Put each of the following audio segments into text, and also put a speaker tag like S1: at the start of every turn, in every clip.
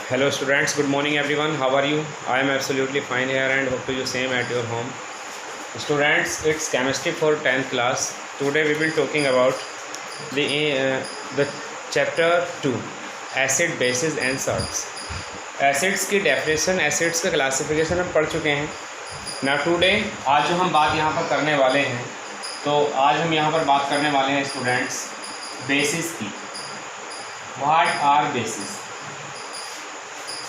S1: Hello students, good morning everyone. How are you? I am absolutely fine here and hope to you same at your home. Students, it's chemistry for 10th class. Today we will talking about the chapter 2 acid bases and salts. Acids की definition, acids का classification हम पढ़ चुके हैं ना। Today आज जो हम बात यहाँ पर करने वाले हैं, तो आज हम यहाँ पर बात करने वाले हैं स्टूडेंट्स बेसिस की। What are bases?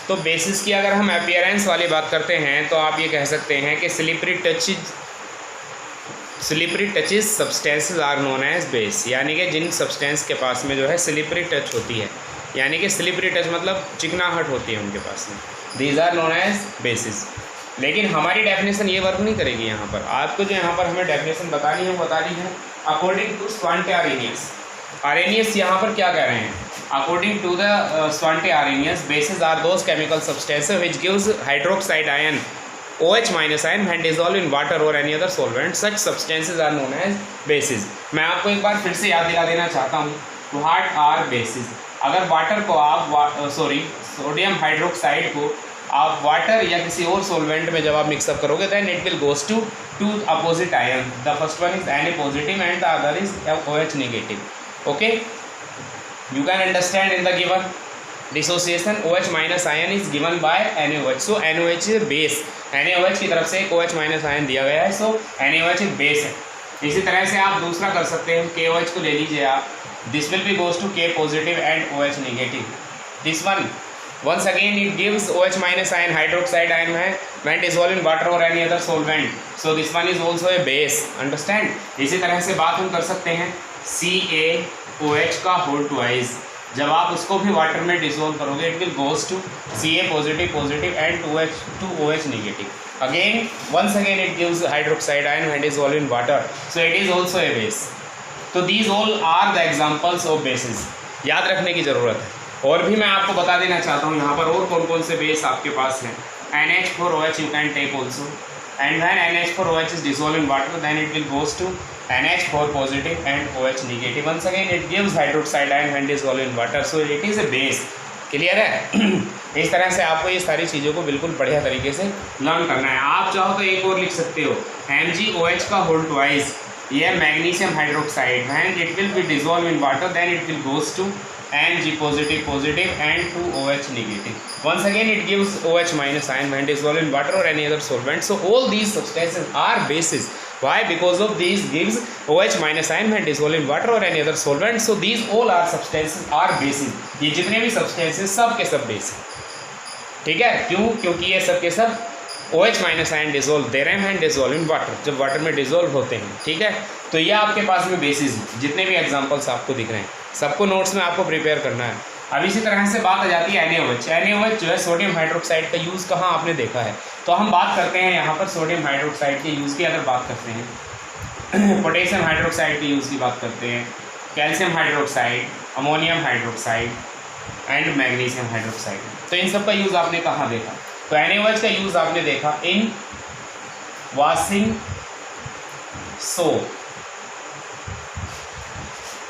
S1: तो बेसिस की अगर हम अपीयरेंस वाली बात करते हैं तो आप ये कह सकते हैं कि slippery touches substances are known as base, यानी कि जिन सब्सटेंस के पास में जो है स्लिपरी टच होती है, यानी कि स्लिपरी टच मतलब चिकनाहट होती है उनके पास में, these are known as bases. लेकिन हमारी डेफिनेशन ये वर्क नहीं करेगी यहाँ पर। आपको जो यहाँ पर हमें डेफिनेशन बतानी है वो बतानी है अकॉर्डिंग टू स्वांटे आरेनियस। आरेनियस यहाँ पर क्या कह रहे हैं? According to the Swante Arrhenius, bases are those chemical substances which gives hydroxide ion OH minus ion when dissolved in water or any other solvent. Such substances are known as bases. मैं आपको एक बार फिर से याद दिला देना चाहता हूँ, what are bases? अगर वाटर को आप सोडियम हाइड्रोक्साइड को आप वाटर या किसी और सोलवेंट में जब आप मिक्सअप करोगे then it will goes to two opposite ion. The first one is Na positive and the other is OH negative. Okay? You can understand in the given dissociation OH minus ion is given by NaOH. So NaOH is base. NaOH की तरफ से एक OH minus ion दिया गया है, so NaOH एक base है। इसी तरह से आप दूसरा कर सकते हैं, KOH को ले लीजिए आप, this will be goes to K positive and OH negative. This one once again it gives OH minus ion hydroxide ion है when dissolved in water or any other solvent. So this one is also a base. Understand? इसी तरह से बात हम कर सकते हैं CaOH का होल ट्वाइस, जब आप उसको भी वाटर में डिसोल्व करोगे it will goes to Ca positive and two OH negative. Again once again it gives hydroxide ion when dissolve in water, so it is also a base. तो these all are the examples of bases, याद रखने की ज़रूरत है। और भी मैं आपको बता देना चाहता हूँ यहाँ पर और कौन कौन से बेस आपके पास हैं। NH4OH you can take also, and when NH4OH is dissolved in water then it will goes to NH4 positive and OH negative. Once again it gives hydroxide ion when dissolved in water, so it is a base. Clear है? इस तरह से आपको ये सारी चीज़ों को बिल्कुल बढ़िया तरीके से लर्न करना है। आप चाहो तो एक और लिख सकते हो MgOH का होल ट्वाइस, ये magnesium hydroxide, when it will be dissolved in water then it will goes to Mg positive and 2OH negative. Once again it gives OH minus ion when dissolved in water or any other solvent. So all these substances are bases. Why? Because of these gives OH minus ion when dissolved in water or any other solvent. So these all are substances are bases. ये जितने भी substances सब के सब base हैं। ठीक है? क्यों? क्योंकि ये सब के सब OH माइनस आयन डिजोल्व दे रहे हैं एंड डिजोल्व इन वाटर, जब वाटर में डिजोल्व होते हैं। ठीक है, तो ये आपके पास में बेसिस जितने भी एग्जांपल्स आपको दिख रहे हैं सबको नोट्स में आपको प्रिपेयर करना है। अब इसी तरह से बात आ जाती है NaOH। NaOH जो है सोडियम हाइड्रोक्साइड का यूज़ कहाँ आपने देखा है, तो हम बात करते हैं यहाँ पर सोडियम हाइड्रोक्साइड के यूज़ की। अगर बात करते हैं पोटेशियम हाइड्रोक्साइड के यूज़ की बात करते हैं, calcium hydroxide, ammonium hydroxide and magnesium hydroxide, तो इन सब का यूज़ आपने कहाँ देखा? तो NaOH का यूज़ आपने देखा इन वॉशिंग सोप,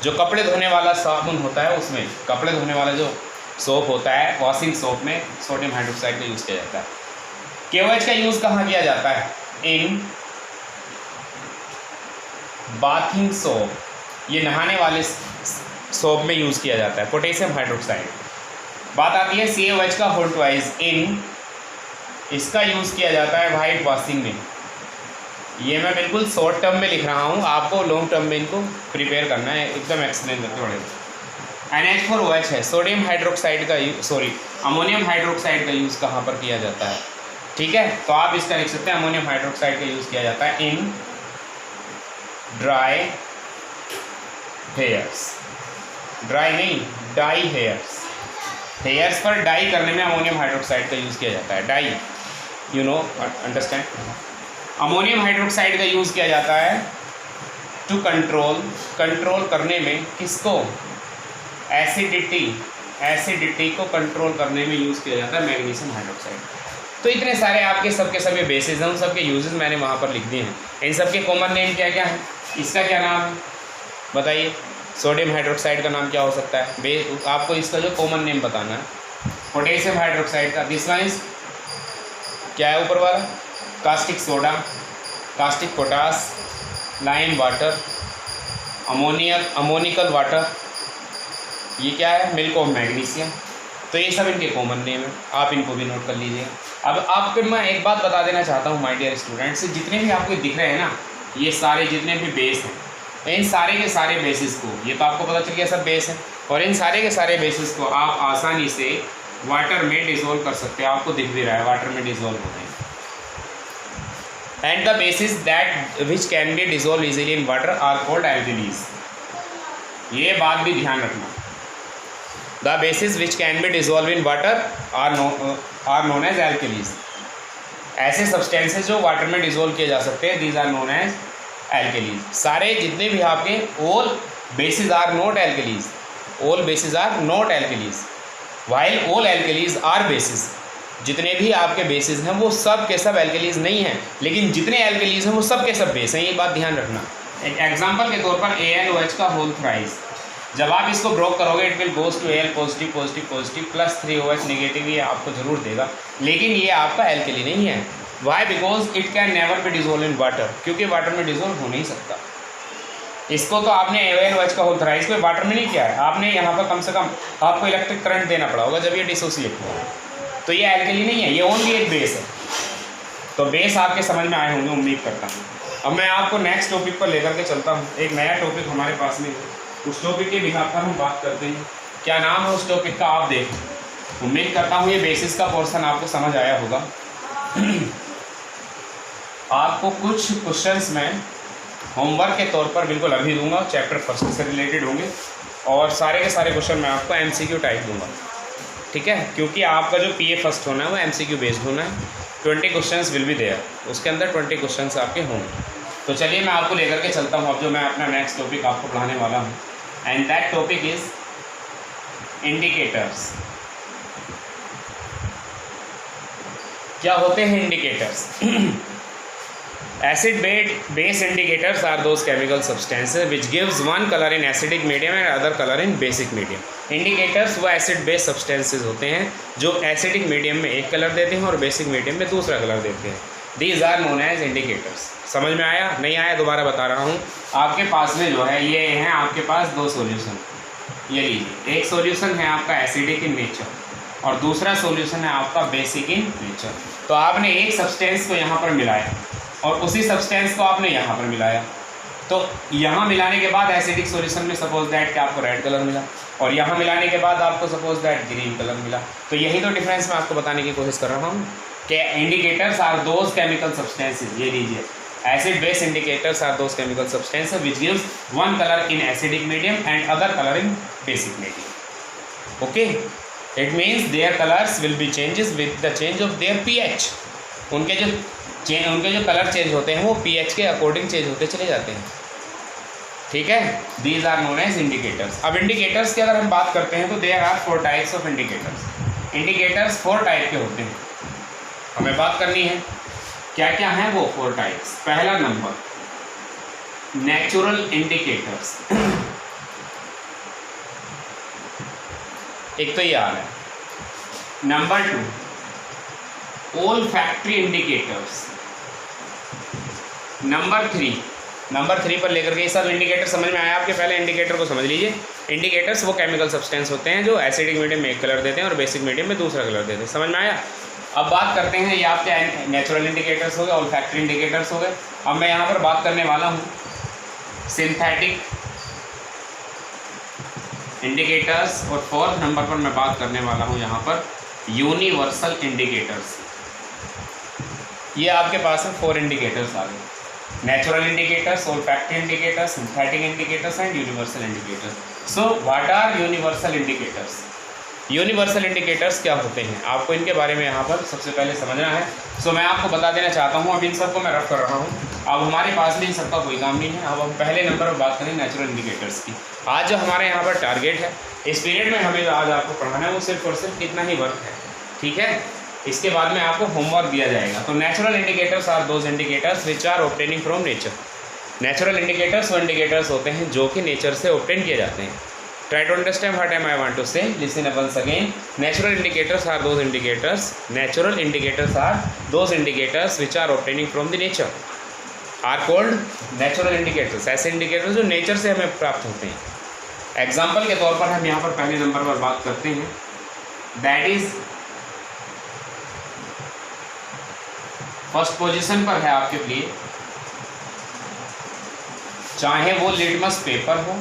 S1: जो कपड़े धोने वाला साबुन होता है उसमें, कपड़े धोने वाला जो सोप होता है वॉशिंग सोप में सोडियम हाइड्रोक्साइड का यूज़ किया जाता है। KOH का यूज़ कहाँ किया जाता है? इन बाथिंग सोप, ये नहाने वाले सोप में यूज़ किया जाता है। पोटेशियम हाइड्रोक्साइड, बात आती है CaOH का होल ट्वाइस इन, इसका यूज़ किया जाता है वाइट वॉशिंग में। ये मैं बिल्कुल शॉर्ट टर्म में लिख रहा हूँ, आपको लॉन्ग टर्म में इनको प्रिपेयर करना है, एकदम एक्सप्लेन करते पड़ेगा। NH4OH है, सोडियम हाइड्रोक्साइड का अमोनियम हाइड्रोक्साइड का यूज़ कहाँ पर किया जाता है? ठीक है, तो आप इसका लिख सकते हैं अमोनियम हाइड्रोक्साइड का यूज़ किया जाता है इन ड्राई हेयर्स, ड्राई नहीं डाई हेयर्स, हेयर्स पर डाई करने में अमोनियम हाइड्रोक्साइड का यूज़ किया जाता है। Dye, you know, understand. Ammonium hydroxide का यूज़ किया जाता है टू कंट्रोल करने में, किसको? एसिडिटी को कंट्रोल करने में यूज़ किया जाता है मैग्नीशियम हाइड्रोक्साइड। तो इतने सारे आपके सबके सब बेसिस हैं, उन सबके यूजेस मैंने वहाँ पर लिख दिए हैं। इन सब के कॉमन नेम क्या क्या है? इसका क्या नाम है बताइए? सोडियम हाइड्रोक्साइड का नाम क्या हो सकता है? आपको इसका जो कॉमन नेम बताना है, पोटेशियम हाइड्रोक्साइड का। दिस वन इज क्या है ऊपर वाला, caustic soda, caustic potash, lime water, ammoniacal water, ये क्या है, मिल्क ऑफ मैग्नीशियम। तो ये सब इनके कॉमन नेम है, आप इनको भी नोट कर लीजिए। अब आपको मैं एक बात बता देना चाहता हूँ माय डियर स्टूडेंट्स, जितने भी आपको दिख रहे हैं ना, ये सारे जितने भी बेस हैं, इन सारे के सारे बेसिस को, ये तो आपको पता चल गया सब बेस है, और इन सारे के सारे बेसिस को आप आसानी से वाटर में डिसॉल्व कर सकते हैं। आपको दिख भी रहा है वाटर में डिसॉल्व होते हैं। And the bases that which can be dissolve easily in water are called alkalis. ये बात भी ध्यान रखना, the bases which can be dissolve in water are known as alkalis. ऐसे सब्सटेंसेस जो वाटर में डिसॉल्व किए जा सकते हैं, these are known as alkalis. सारे जितने भी आपके all bases are not alkalis, all bases are not alkalis, while all alkalis are bases. जितने भी आपके बेसिस हैं वो सब के सब एल्कलीज नहीं हैं, लेकिन जितने एल्कलीज हैं वो सब के सब बेस हैं, ये बात ध्यान रखना। एक एग्जांपल के तौर पर AlOH का होल थ्राइस, जब आप इसको ब्रोक करोगे it will goes to Al positive positive positive plus 3OH negative, ये आपको जरूर देगा, लेकिन ये आपका एल्कली नहीं है। Why? Because it can never be dissolve in water, क्योंकि वाटर में डिसॉल्व हो नहीं सकता। इसको तो आपने AlOH का होल थ्राइस को वाटर में नहीं किया है, आपने यहाँ पर कम से कम आपको इलेक्ट्रिक करंट देना पड़ा होगा जब ये डिसोसिएट हुआ, तो ये एल्कली नहीं है, ये ओनली एक बेस है। तो बेस आपके समझ में आए होंगे उम्मीद करता हूँ। अब मैं आपको नेक्स्ट टॉपिक पर लेकर के चलता हूँ। एक नया टॉपिक हमारे पास में, उस टॉपिक के बिहार पर हम बात करते हैं। क्या नाम है उस टॉपिक का, आप देखो। उम्मीद करता हूँ ये बेसिस का पोर्शन आपको समझ आया होगा। आपको कुछ क्वेश्चंस में होमवर्क के तौर पर बिल्कुल अभी दूंगा, चैप्टर फर्स्ट से रिलेटेड होंगे, और सारे के सारे क्वेश्चन मैं आपको MCQ टाइप दूंगा, ठीक है, क्योंकि आपका जो PA फर्स्ट होना है वो MCQ बेस्ड होना है। 20 क्वेश्चंस विल बी देयर, उसके अंदर 20 क्वेश्चंस आपके होंगे। तो चलिए मैं आपको लेकर के चलता हूँ अब जो मैं अपना नेक्स्ट टॉपिक आपको पढ़ाने वाला हूँ, and that topic is indicators. क्या होते हैं indicators? Acid base indicators are those chemical substances which gives one color in acidic medium and other color in basic medium. Indicators वो acid base substances होते हैं जो acidic medium में एक colour देते हैं और basic medium में दूसरा कलर देते हैं। These are known as indicators. समझ में आया? नहीं आया दोबारा बता रहा हूँ। आपके पास में जो है ये हैं आपके पास दो सॉल्यूशन, ये लीजिए। एक सॉल्यूशन है आपका एसिडिक इन नेचर और दूसरा सॉल्यूशन है आपका बेसिक इन नेचर। तो आपने एक सब्सटेंस को यहाँ पर मिलाया और उसी सब्सटेंस को आपने यहाँ पर मिलाया, तो यहाँ मिलाने के बाद एसिडिक सॉल्यूशन में सपोज दैट कि आपको रेड कलर मिला और यहाँ मिलाने के बाद आपको सपोज दैट ग्रीन कलर मिला। तो यही तो डिफरेंस मैं आपको बताने की कोशिश कर रहा हूँ कि indicators are those chemical substances. ये लीजिए, acid base indicators are those chemical substances which gives one color in acidic medium and other color in basic medium. Okay, it means their colors will be changes with the change of their pH. उनके जो colour change होते हैं वो pH के according change होते चले जाते हैं, ठीक है। These are known as indicators. अब indicators की अगर हम बात करते हैं तो there are 4 types of indicators. Indicators 4 type के होते हैं, हमें बात करनी है क्या क्या हैं वो 4 टाइप्स। पहला नंबर नेचुरल इंडिकेटर्स, एक तो ये आ रहा है। Number 2 olfactory indicators. नंबर 3 पर लेकर के ये सब इंडिकेटर समझ में आया आपके? पहले इंडिकेटर को समझ लीजिए। इंडिकेटर्स वो केमिकल सब्सटेंस होते हैं जो एसिडिक मीडियम में एक कलर देते हैं और बेसिक मीडियम में दूसरा कलर देते हैं। समझ में आया? अब बात करते हैं, ये आपके नेचुरल इंडिकेटर्स हो गए, ओल्फैक्टरी इंडिकेटर्स हो गए। अब मैं यहाँ पर बात करने वाला हूँ सिंथेटिक इंडिकेटर्स, और 4th नंबर पर मैं बात करने वाला हूँ यहाँ पर यूनिवर्सल इंडिकेटर्स। ये आपके पास में 4 इंडिकेटर्स आ गए, natural indicators, olfactory indicators, synthetic indicators and universal indicators. So what are universal indicators? Universal indicators क्या होते हैं आपको इनके बारे में यहाँ पर सबसे पहले समझना है। सो मैं आपको बता देना चाहता हूँ, अब इन सबको मैं रफ कर रहा हूँ, अब हमारे पास भी इन सबका कोई काम नहीं है। अब हम पहले नंबर पर बात करें नेचुरल इंडिकेटर्स की। आज जो हमारे यहाँ पर टारगेट है इस पीरियड में हमें आज आपको पढ़ाना है वो सिर्फ और सिर्फ इतना ही वर्क है, ठीक है। इसके बाद में आपको होमवर्क दिया जाएगा। तो natural indicators are those indicators which are obtaining from nature. Natural indicators वो इंडिकेटर्स होते हैं जो कि नेचर से ऑब्टेन किए जाते हैं, Try to understand what am I want to say. Listen up once again. Natural indicators are those indicators. Natural indicators are those indicators which are obtaining from the nature. Are called natural indicators. ऐसे indicators जो nature से हमें प्राप्त होते हैं. Example के तौर पर हम यहाँ पर पहले नंबर पर बात करते हैं. That is फर्स्ट पोजीशन पर है आपके लिए, चाहे वो लिटमस पेपर हो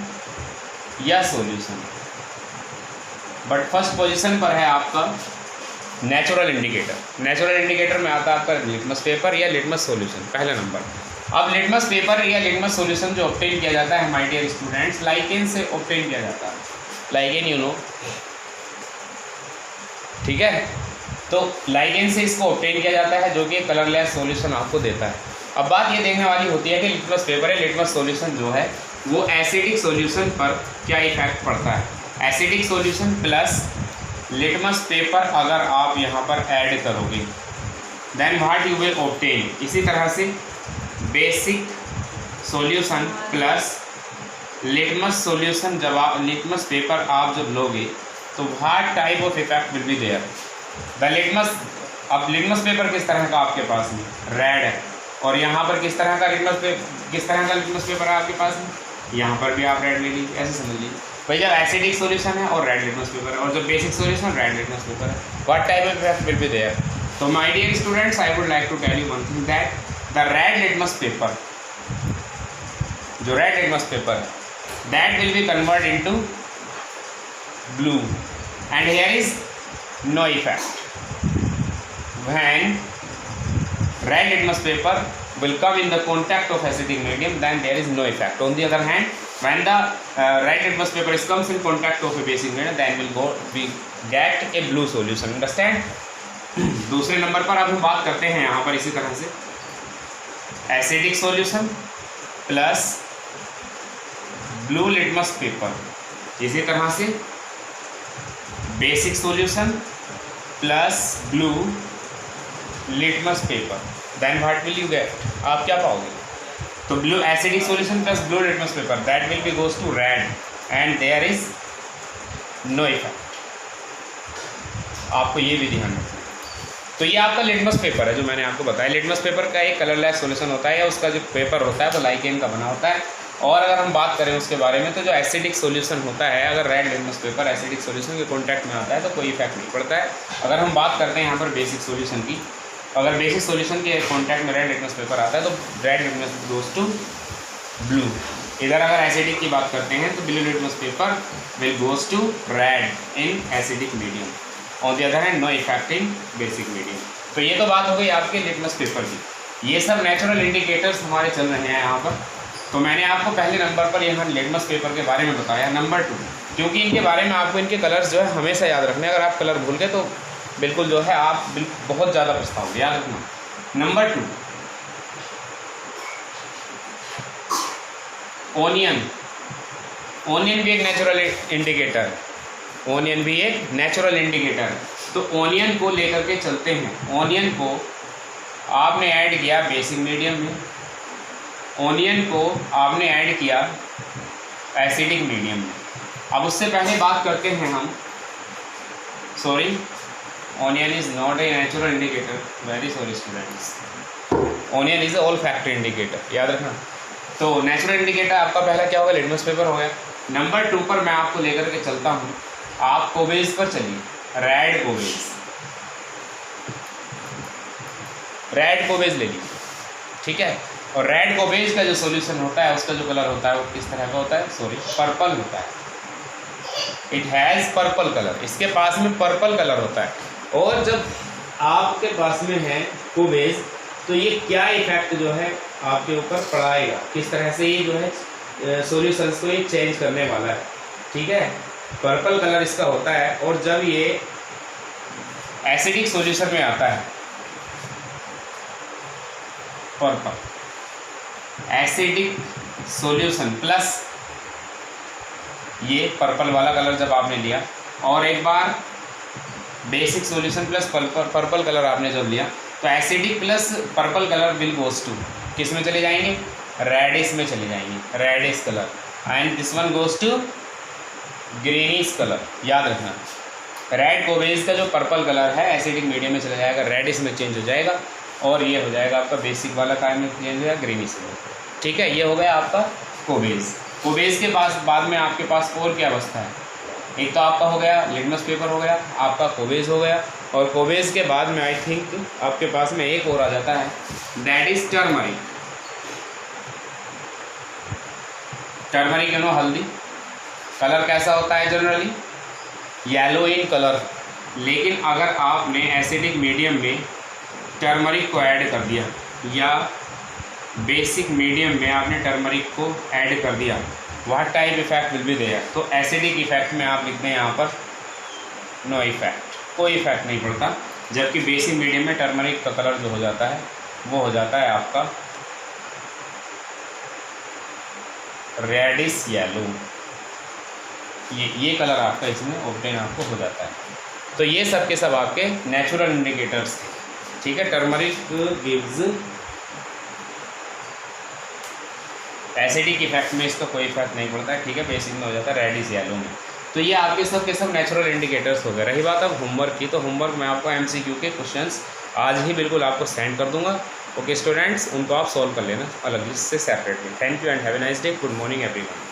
S1: या सॉल्यूशन, बट फर्स्ट पोजीशन पर है आपका नेचुरल इंडिकेटर. नेचुरल इंडिकेटर में आता है आपका लिटमस पेपर या लिटमस सॉल्यूशन, पहला नंबर. अब लिटमस पेपर या लिटमस सॉल्यूशन जो ऑब्टेन किया जाता है माय डियर स्टूडेंट्स, लाइकेन से ऑब्टेन किया जाता है. लाइकेन यू नो, ठीक है. तो लाइकेन से इसको ऑब्टेन किया जाता है जो कि कलरलेस सॉल्यूशन आपको देता है. अब बात ये देखने वाली होती है कि लिटमस पेपर या लिटमस सॉल्यूशन जो है वो एसिडिक सॉल्यूशन पर क्या इफेक्ट पड़ता है. Acidic solution plus litmus paper अगर आप यहाँ पर ऐड करोगे then what you will obtain. इसी तरह से basic solution plus litmus solution जब आप लिटमस पेपर आप जब लोगे तो what type of effect will be there. The litmus, अब लिटमस पेपर किस तरह का आपके पास में रेड है, और यहाँ पर किस तरह का लिटमस पेपर है आपके पास में, यहाँ पर भी आप रेड ले लीजिए. ऐसे समझ लीजिए भाई, जब एसिडिक सॉल्यूशन है और रेड लिटमस पेपर है, और जब basic solution red litmus paper है, what type of effect will be there. तो my dear students, I would like to tell you one thing that the red litmus paper, जो red litmus paper है, that will be convert into blue and here is no effect. When red litmus paper will come in the contact of acidic medium, then there is no effect. On the other hand, when the red litmus paper comes in contact of a basic medium, then we get a blue solution. Understand? दूसरे number पर अब हम बात करते हैं यहाँ पर इसी तरह से acidic solution plus blue litmus paper, इसी तरह से basic solution plus blue litmus paper, then what will you get. आप क्या पाओगे. तो blue acidic solution plus blue litmus paper, that will be goes to red and there is no effect. आपको ये भी ध्यान रखना. तो ये आपका लिटमस पेपर है जो मैंने आपको बताया. लिटमस पेपर का एक कलरलेस सॉल्यूशन होता है, या उसका जो पेपर होता है वो लाइकेन का बना होता है. और अगर हम बात करें उसके बारे में, तो जो एसिडिक सॉल्यूशन होता है, अगर red litmus paper acidic solution के कॉन्टैक्ट में आता है तो कोई इफेक्ट नहीं पड़ता है. अगर हम बात करते हैं यहाँ पर बेसिक सॉल्यूशन की, अगर बेसिक सॉल्यूशन के कॉन्टैक्ट में रेड लिटमस पेपर आता है तो red litmus goes to blue. इधर अगर एसिडिक की बात करते हैं तो blue litmus paper will goes to red in acidic medium. On the other hand no effect in basic medium. तो ये तो बात हो गई आपके लिटमस पेपर की. ये सब नेचुरल इंडिकेटर्स हमारे चल रहे हैं यहाँ पर. तो मैंने आपको पहले नंबर पर यहाँ लिटमस पेपर के बारे में बताया. नंबर 2, क्योंकि इनके बारे में आपको इनके कलर्स जो है हमेशा याद रखने. अगर आप कलर भूल गए तो बिल्कुल जो है आप बहुत ज़्यादा पछताओगे. याद रखना. Number 2, onion. ओनियन भी एक नेचुरल इंडिकेटर. ओनियन भी एक नेचुरल इंडिकेटर. तो ओनियन को लेकर के चलते हैं. ओनियन को आपने ऐड किया बेसिक मीडियम में, ओनियन को आपने ऐड किया एसिडिक मीडियम में. अब उससे पहले बात करते हैं हम, sorry, onion is not a natural indicator. Very sorry students, onion is all factor indicator. याद रखना. तो नेचुरल इंडिकेटर आपका पहला क्या होगा, लिटमस पेपर हो गया. नंबर 2 पर मैं आपको लेकर के चलता हूँ. आप कोबेज पर चलिए. रेड कोबेज, रेड कोबेज ले लीजिए, ठीक है. और रेड कोबेज का जो सॉल्यूशन होता है उसका जो कलर होता है वो किस तरह का होता है, सॉरी, पर्पल होता है. It has purple colour. इसके पास में पर्पल कलर होता है. और जब आपके पास में है कोबेज तो ये क्या इफेक्ट जो है आपके ऊपर पड़ाएगा, किस तरह से ये जो है सॉल्यूशंस को ये चेंज करने वाला है, ठीक है. पर्पल कलर इसका होता है. और जब ये एसिडिक सॉल्यूशन में आता है, पर्पल एसिडिक सॉल्यूशन प्लस ये पर्पल वाला कलर जब आपने लिया, और एक बार basic solution plus purple colour आपने जब लिया, तो acidic plus purple colour will goes to किस में चले जाएंगे, रेडिश में चले जाएंगे, reddish colour. And this one goes to greenish colour, याद रखना। रेड को बेस का जो पर्पल कलर है एसिडिक मीडियम में चला जाएगा, रेडिश में चेंज हो जाएगा, और ये हो जाएगा आपका बेसिक वाला काय में चेंज हो जाएगा ग्रीनिश में। ठीक है, ये हो गया आपका कोबेस। कोबेस के पास बाद में आपके पास और क्या अवस्था है, एक तो आपका हो गया लिटमस पेपर हो गया, आपका कोबेस हो गया, और कोबेस के बाद में आई थिंक आपके पास में एक और आ जाता है, that is turmeric. Turmeric you know हल्दी, कलर कैसा होता है जनरली येलो इन कलर, लेकिन अगर आपने एसिडिक मीडियम में टर्मरिक को ऐड कर दिया या बेसिक मीडियम में आपने टर्मरिक को ऐड कर दिया, what type effect will be there, तो एसिडिक इफेक्ट में आप लिखते हैं यहाँ पर नो इफेक्ट, कोई इफेक्ट नहीं पड़ता, जबकि बेसिक मीडियम में टर्मरिक का कलर जो हो जाता है वो हो जाता है आपका रेडिश येलो, ये कलर आपका इसमें ऑब्टेन आपको हो जाता है। तो ये सब के सब आपके नेचुरल इंडिकेटर्स थे। ठीक है, टर्मरिक गिव्स एसिडिक इफेक्ट में इसका कोई इफेक्ट नहीं पड़ता है। ठीक है, बेसिक में हो जाता है रेडिश येलो में। तो ये आपके सब के सब नेचुरल इंडिकेटर्स हो गए। रही बात अब होमवर्क की, तो होमवर्क मैं आपको MCQ के क्वेश्चंस आज ही बिल्कुल आपको सेंड कर दूंगा। ओके स्टूडेंट्स, उनको आप सॉल्व कर लेना अलग से separately. Thank you and have a nice day. Good morning everyone.